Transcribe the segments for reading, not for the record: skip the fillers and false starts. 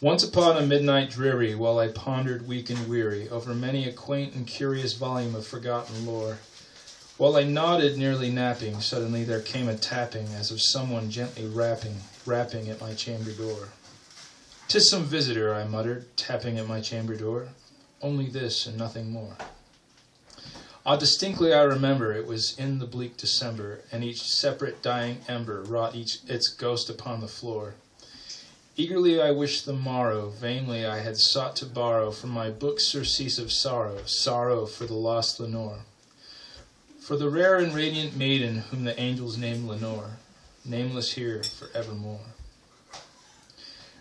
Once upon a midnight dreary, while I pondered weak and weary over many a quaint and curious volume of forgotten lore, while I nodded, nearly napping, suddenly there came a tapping, as of someone gently rapping at my chamber door. "'Tis some visitor," I muttered, tapping at my chamber door. "Only this and nothing more." Distinctly I remember it was in the bleak December, and each separate dying ember wrought its ghost upon the floor. Eagerly I wished the morrow, vainly I had sought to borrow from my book surcease of sorrow for the lost Lenore. For the rare and radiant maiden whom the angels named Lenore, nameless here for evermore.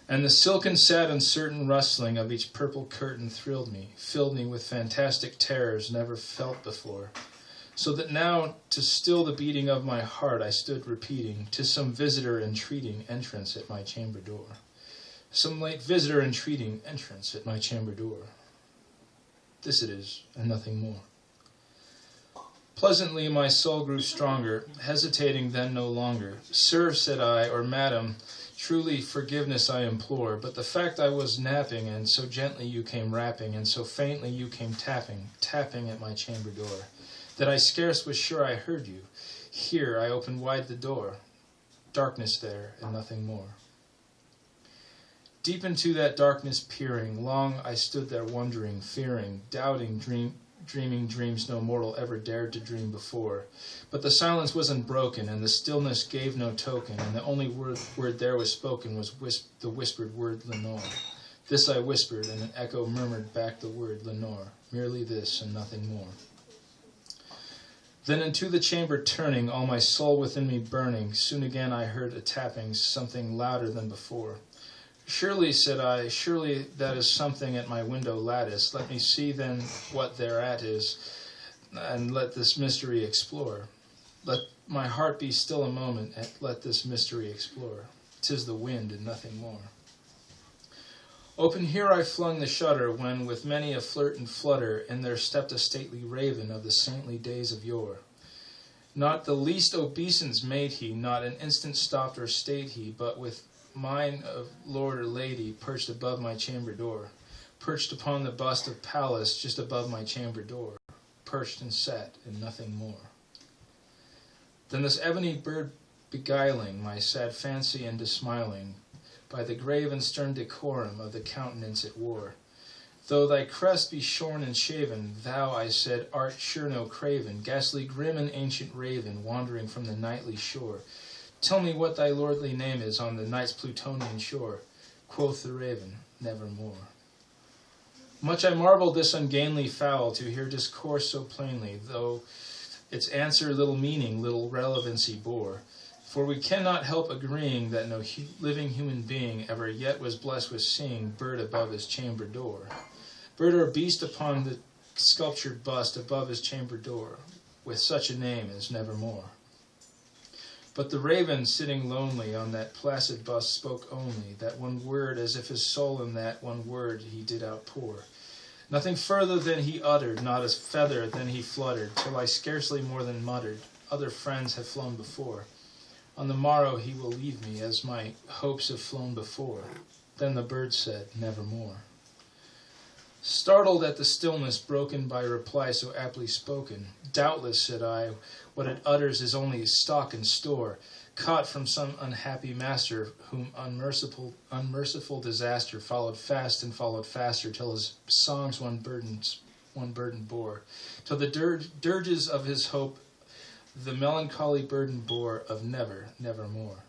And the silken, sad, uncertain rustling of each purple curtain thrilled me, filled me with fantastic terrors never felt before, so that now, to still the beating of my heart, I stood repeating, "'Tis some visitor entreating entrance at my chamber door. Some late visitor entreating entrance at my chamber door. This it is, and nothing more." Pleasantly my soul grew stronger, hesitating then no longer. "Sir," said I, "or madam, truly forgiveness I implore, but the fact I was napping, and so gently you came rapping, and so faintly you came tapping at my chamber door, that I scarce was sure I heard you. Here I opened wide the door. Darkness there, and nothing more." Deep into that darkness peering, long I stood there wondering, fearing, doubting, dreaming dreams no mortal ever dared to dream before. But the silence was unbroken, and the stillness gave no token, and the only word there was spoken was the whispered word Lenore. This I whispered, and an echo murmured back the word Lenore, merely this and nothing more. Then into the chamber turning, all my soul within me burning, soon again I heard a tapping, something louder than before. "Surely," said I, "surely that is something at my window lattice. Let me see then what thereat is, and let this mystery explore. Let my heart be still a moment, and let this mystery explore. 'Tis the wind and nothing more." Open here I flung the shutter, when with many a flirt and flutter in there stepped a stately raven of the saintly days of yore. Not the least obeisance made he, not an instant stopped or stayed he, but with mine of lord or lady perched above my chamber door, perched upon the bust of Pallas just above my chamber door, perched and sat and nothing more. Then this ebony bird beguiling my sad fancy into smiling, by the grave and stern decorum of the countenance it wore. "Though thy crest be shorn and shaven, thou," I said, "art sure no craven, ghastly grim and ancient raven, wandering from the nightly shore. Tell me what thy lordly name is on the night's Plutonian shore." Quoth the raven, "Nevermore." Much I marveled this ungainly fowl to hear discourse so plainly, though its answer little meaning, little relevancy bore. For we cannot help agreeing that no living human being ever yet was blessed with seeing bird above his chamber door, bird or beast upon the sculptured bust above his chamber door, with such a name as Nevermore. But the raven, sitting lonely on that placid bust, spoke only that one word, as if his soul in that one word he did outpour. Nothing further than he uttered, not a feather than he fluttered, till I scarcely more than muttered, "Other friends have flown before. On the morrow he will leave me, as my hopes have flown before." Then the bird said, "Nevermore." Startled at the stillness broken by reply so aptly spoken, "Doubtless," said I, "what it utters is only stock and store, caught from some unhappy master, whom unmerciful disaster followed fast and followed faster, till his songs one burden bore, till the dirges of his hope the melancholy burden bore of nevermore."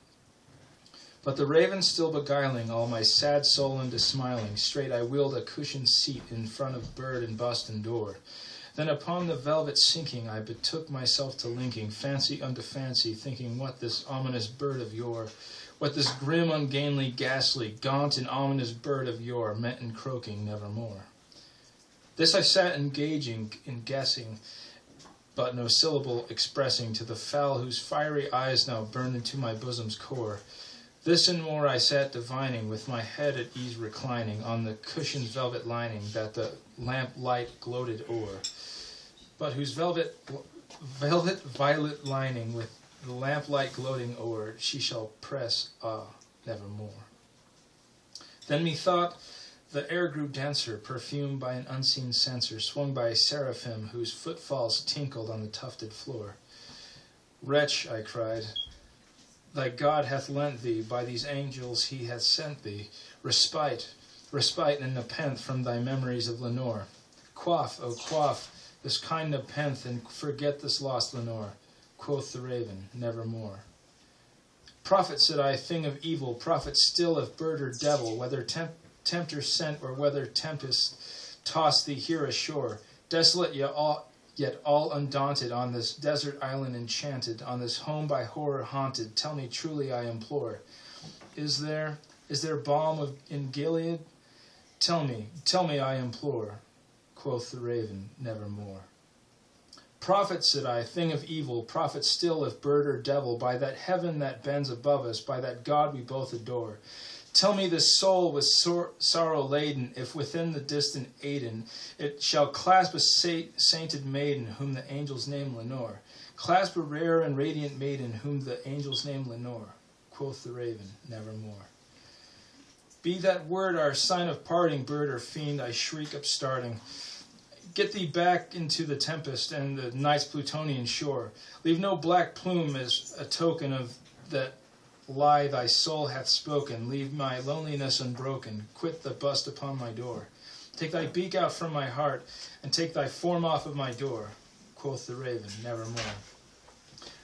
But the raven still beguiling all my sad soul into smiling, straight I wheeled a cushioned seat in front of bird and bust and door. Then upon the velvet sinking, I betook myself to linking fancy unto fancy, thinking what this ominous bird of yore, what this grim, ungainly, ghastly, gaunt and ominous bird of yore meant in croaking "Nevermore." This I sat engaging in guessing, but no syllable expressing to the fowl whose fiery eyes now burned into my bosom's core. This and more I sat divining, with my head at ease reclining on the cushioned velvet lining that the lamp light gloated o'er, but whose velvet violet lining with the lamplight gloating o'er she shall press, nevermore. Then methought the air grew denser, perfumed by an unseen censer, swung by a seraphim whose footfalls tinkled on the tufted floor. Wretch, I cried, thy God hath lent thee, by these angels he hath sent thee, respite and nepenthe from thy memories of Lenore. Quaff, O quaff, this kind nepenthe, and forget this lost Lenore. Quoth the raven, nevermore. Prophet, said I, thing of evil, prophet still of bird or devil, whether tempter sent or whether tempest tossed thee here ashore, desolate yet all undaunted, on this desert island enchanted, on this home by horror haunted, tell me truly, I implore, is there balm in Gilead? Tell me, I implore. Quoth the raven, nevermore. Prophet, said I, thing of evil, prophet still if bird or devil, by that heaven that bends above us, by that God we both adore. Tell me this soul with sorrow laden, if within the distant Aidenn it shall clasp a sainted maiden, whom the angels name Lenore. Clasp a rare and radiant maiden, whom the angels name Lenore. Quoth the raven, nevermore. Be that word our sign of parting, bird or fiend, I shriek upstarting. Get thee back into the tempest and the night's Plutonian shore. Leave no black plume as a token of that lie thy soul hath spoken. Leave my loneliness unbroken. Quit the bust upon my door. Take thy beak out from my heart, and take thy form off of my door. Quoth the raven, nevermore.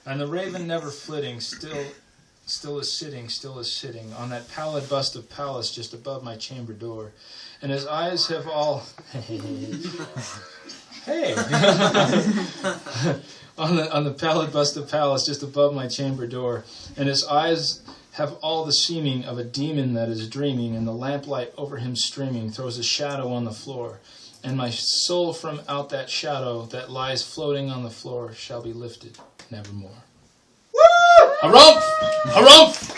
And the raven never flitting, still is sitting on that pallid bust of Pallas just above my chamber door. And his eyes have all hey on the pallid bust of Pallas just above my chamber door. And his eyes have all the seeming of a demon that is dreaming, and the lamplight over him streaming throws a shadow on the floor. And my soul from out that shadow that lies floating on the floor shall be lifted nevermore. Woo! Harumph! Harumph!